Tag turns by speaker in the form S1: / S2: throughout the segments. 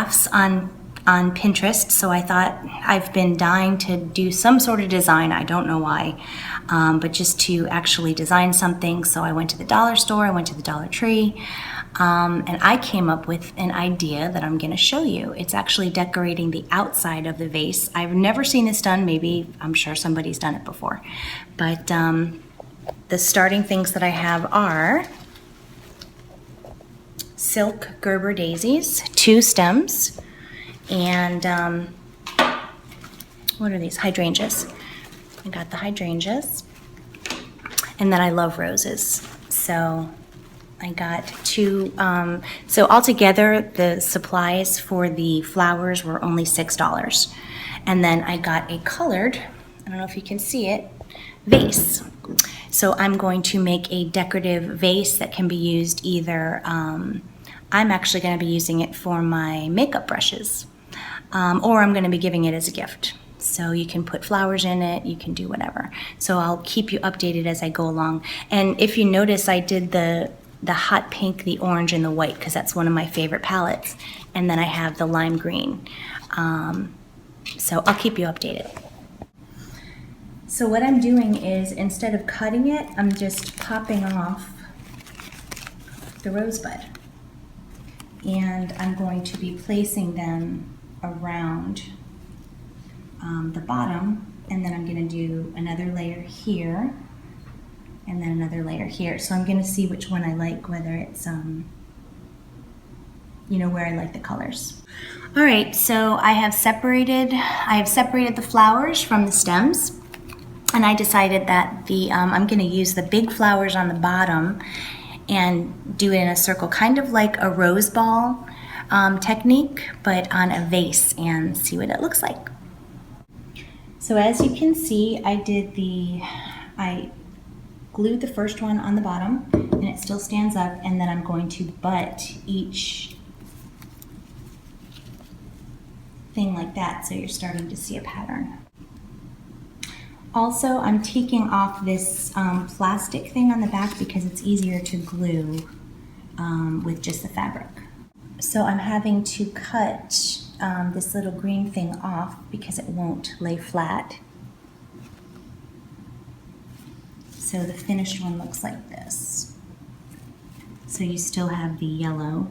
S1: crafts on Pinterest, so I thought I've been dying to do some sort of design. I don't know why, but just to actually design something. So I went to the dollar store, I went to the Dollartree, and I came up with an idea that I'm going to show you. It's actually decorating the outside of the vase. I've never seen this done. Maybe, I'm sure somebody's done it before. But the starting things that I have are silk Gerber daisies, 2 stems, and what are these? Hydrangeas. I got the hydrangeas. And then I love roses. So I got 2, so altogether the supplies for the flowers were only $6. And then I got a colored, I don't know if you can see it, vase. So I'm going to make a decorative vase that can be used either, I'm actually going to be using it for my makeup brushes. Or I'm going to be giving it as a gift. So you can put flowers in it, you can do whatever. So I'll keep you updated as I go along. And if you notice, I did the hot pink, the orange, and the white, because that's one of my favorite palettes. And then I have the lime green. So I'll keep you updated. So what I'm doing is, instead of cutting it, I'm just popping off the rosebud. And I'm going to be placing them around the bottom, and then I'm going to do another layer here, and then another layer here. So I'm going to see which one I like, whether it's, you know, where I like the colors. All right, so I have separated the flowers from the stems, and I decided that I'm going to use the big flowers on the bottom and do it in a circle, kind of like a rose ball technique, but on a vase, and see what it looks like. So as you can see, I glued the first one on the bottom, and it still stands up, and then I'm going to butt each thing like that, so you're starting to see a pattern. Also, I'm taking off this plastic thing on the back because it's easier to glue with just the fabric. So I'm having to cut this little green thing off because it won't lay flat. So the finished one looks like this. So you still have the yellow,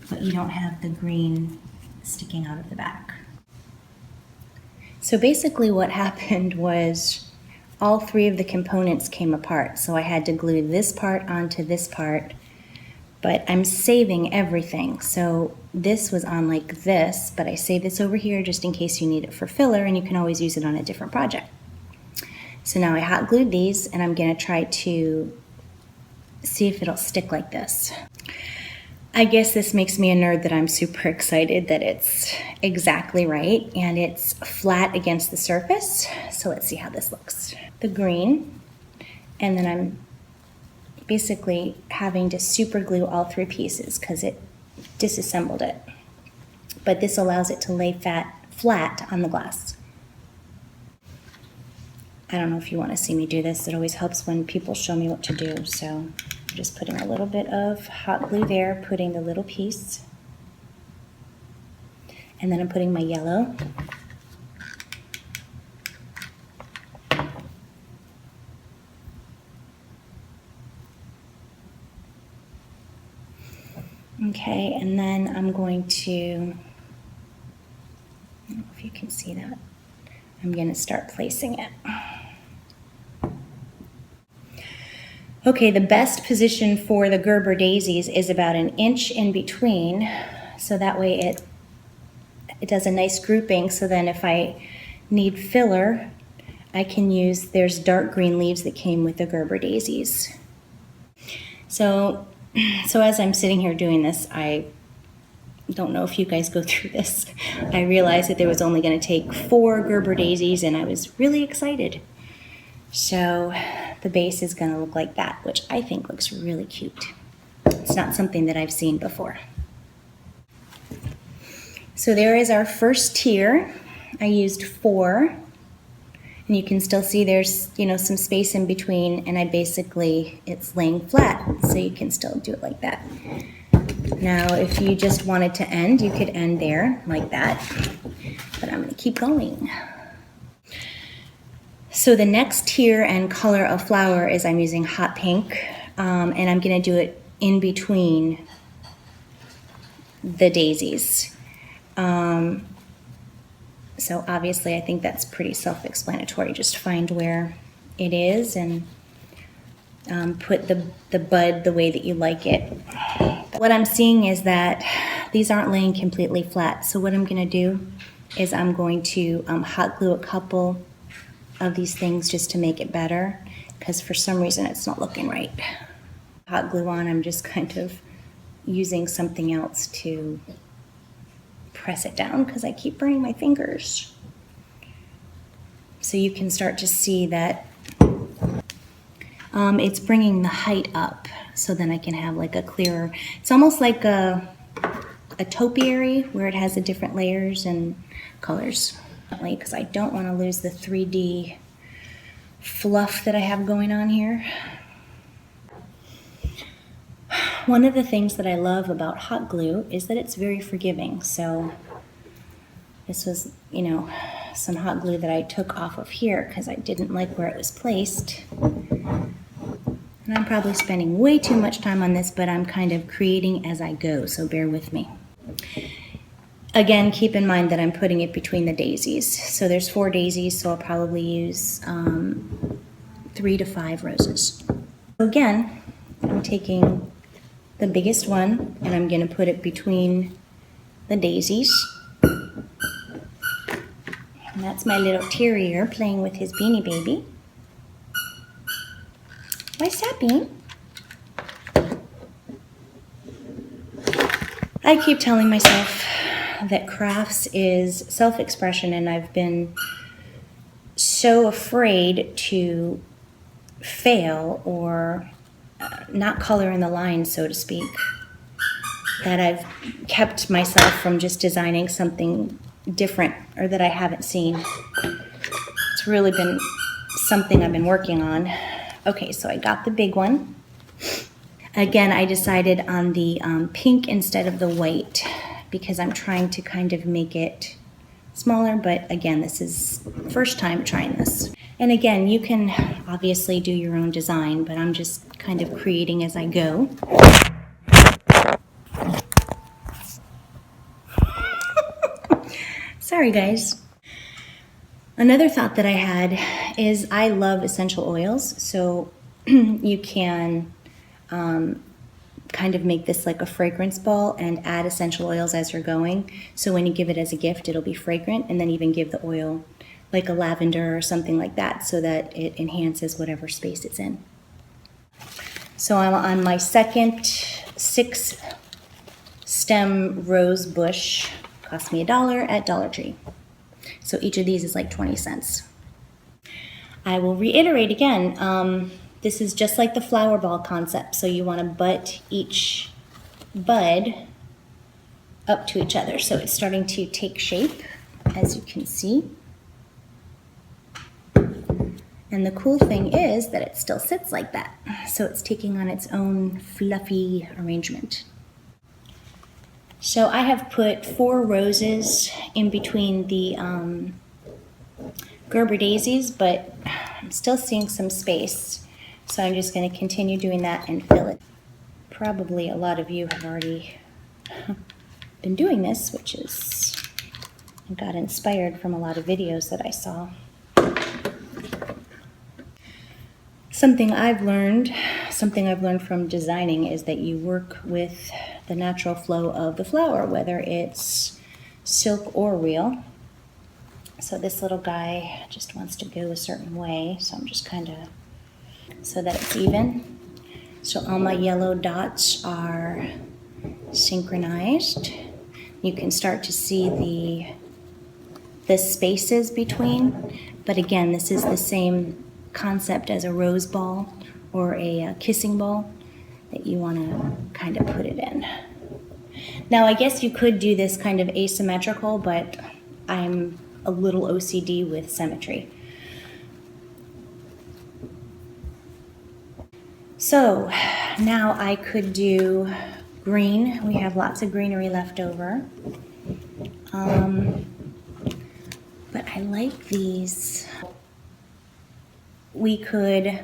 S1: but you don't have the green sticking out of the back. So basically what happened was all 3 of the components came apart. So I had to glue this part onto this part, but I'm saving everything. So this was on like this, but I saved this over here just in case you need it for filler, and you can always use it on a different project. So now I hot glued these, and I'm gonna try to see if it'll stick like this. I guess this makes me a nerd that I'm super excited that it's exactly right and it's flat against the surface. So let's see how this looks. The green, and then I'm basically having to super glue all 3 pieces because it disassembled it. But this allows it to lay flat on the glass. I don't know if you want to see me do this. It always helps when people show me what to do. So I'm just putting a little bit of hot glue there, putting the little piece. And then I'm putting my yellow. Okay, and then I'm going to, I don't know if you can see that. I'm going to start placing it. Okay, the best position for the Gerber daisies is about 1 inch in between, so that way it does a nice grouping, so then if I need filler, I can use, there's dark green leaves that came with the Gerber daisies. So as I'm sitting here doing this, I don't know if you guys go through this. I realized that there was only going to take 4 Gerber daisies, and I was really excited. So the base is going to look like that, which I think looks really cute. It's not something that I've seen before. So there is our first tier. I used 4, and you can still see there's, you know, some space in between, and it's laying flat, so you can still do it like that. Now, if you just wanted to end, you could end there like that, but I'm gonna keep going. So the next tier and color of flower is I'm using hot pink, and I'm gonna do it in between the daisies. So obviously I think that's pretty self-explanatory. Just find where it is and put the bud the way that you like it. What I'm seeing is that these aren't laying completely flat. So what I'm gonna do is I'm going to hot glue a couple of these things just to make it better, because for some reason it's not looking right. Hot glue on, I'm just kind of using something else to press it down because I keep burning my fingers. So you can start to see that it's bringing the height up, so then I can have like a clearer, it's almost like a topiary where it has the different layers and colors. Because I don't want to lose the 3D fluff that I have going on here. One of the things that I love about hot glue is that it's very forgiving. So this was, you know, some hot glue that I took off of here because I didn't like where it was placed. And I'm probably spending way too much time on this, but I'm kind of creating as I go, so bear with me. Again, keep in mind that I'm putting it between the daisies. So there's 4 daisies, so I'll probably use 3 to 5 roses. Again, I'm taking the biggest one and I'm going to put it between the daisies. And that's my little terrier playing with his beanie baby. Why Sappy? I keep telling myself that crafts is self-expression, and I've been so afraid to fail or not color in the lines, so to speak, that I've kept myself from just designing something different or that I haven't seen. It's really been something I've been working on. Okay, so I got the big one. Again, I decided on the pink instead of the white because I'm trying to kind of make it smaller, but again, this is first time trying this. And again, you can obviously do your own design, but I'm just kind of creating as I go. Sorry, guys. Another thought that I had is I love essential oils, so you can kind of make this like a fragrance ball and add essential oils as you're going. So when you give it as a gift, it'll be fragrant, and then even give the oil like a lavender or something like that so that it enhances whatever space it's in. So I'm on my second 6 stem rose bush. Cost me $1 at Dollartree. So each of these is like 20 cents. I will reiterate again, this is just like the flower ball concept. So you want to butt each bud up to each other. So it's starting to take shape, as you can see. And the cool thing is that it still sits like that. So it's taking on its own fluffy arrangement. So I have put 4 roses in between the Gerber daisies, but I'm still seeing some space. So I'm just going to continue doing that and fill it. Probably a lot of you have already been doing this, which is, I got inspired from a lot of videos that I saw. Something I've learned from designing is that you work with the natural flow of the flower, whether it's silk or real. So this little guy just wants to go a certain way, so I'm just kind of, so that it's even. So all my yellow dots are synchronized. You can start to see the spaces between, but again, this is the same concept as a rose ball or a kissing ball that you want to kind of put it in. Now, I guess you could do this kind of asymmetrical, but I'm a little OCD with symmetry. So now I could do green. We have lots of greenery left over. But I like these. We could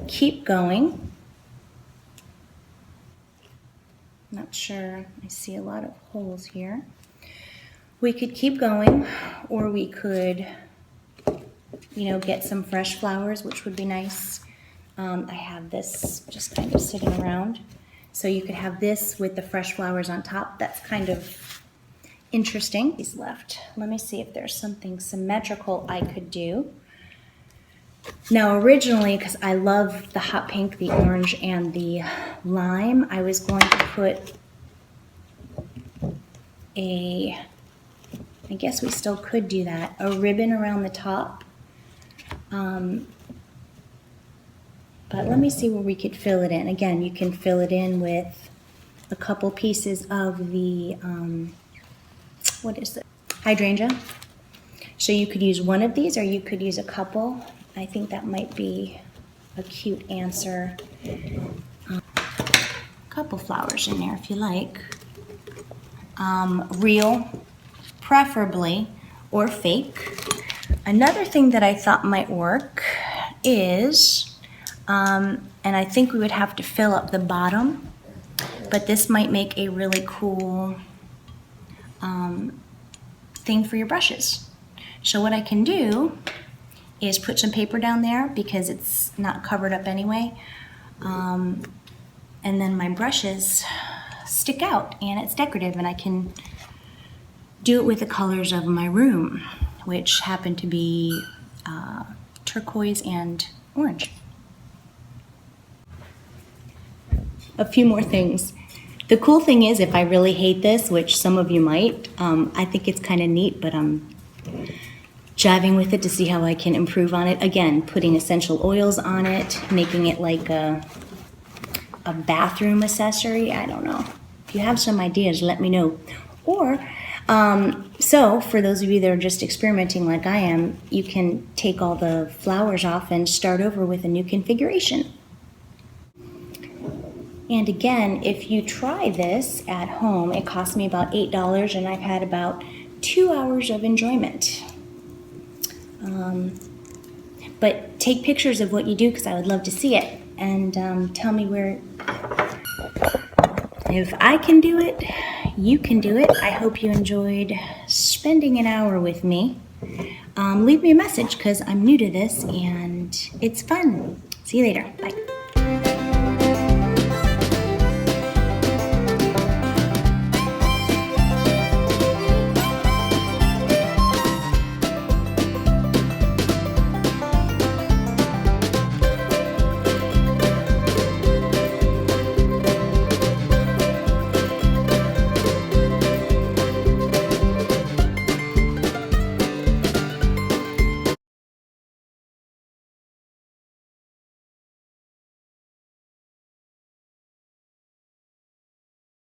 S1: keep going. Not sure, I see a lot of holes here. We could keep going, or we could, get some fresh flowers, which would be nice. I have this just kind of sitting around. So you could have this with the fresh flowers on top. That's kind of interesting. These left. Let me see if there's something symmetrical I could do. Now originally, because I love the hot pink, the orange, and the lime, I was going to put I guess we still could do that, a ribbon around the top. But let me see where we could fill it in. Again, you can fill it in with a couple pieces of the, what is it? Hydrangea. So you could use one of these, or you could use a couple. I think that might be a cute answer. A couple flowers in there if you like. Real, preferably, or fake. Another thing that I thought might work is, and I think we would have to fill up the bottom, but this might make a really cool thing for your brushes. So what I can do is put some paper down there because it's not covered up anyway, and then my brushes stick out and it's decorative, and I can do it with the colors of my room, which happen to be turquoise and orange. A few more things. The cool thing is, if I really hate this, which some of you might, I think it's kind of neat, but I'm jiving with it to see how I can improve on it. Again, putting essential oils on it, making it like a bathroom accessory. I don't know. If you have some ideas, let me know. Or, so for those of you that are just experimenting like I am, you can take all the flowers off and start over with a new configuration. And again, if you try this at home, it cost me about $8, and I've had about 2 hours of enjoyment. But take pictures of what you do, because I would love to see it, and tell me where. If I can do it, you can do it. I hope you enjoyed spending an hour with me. Leave me a message, because I'm new to this and it's fun. See you later. Bye.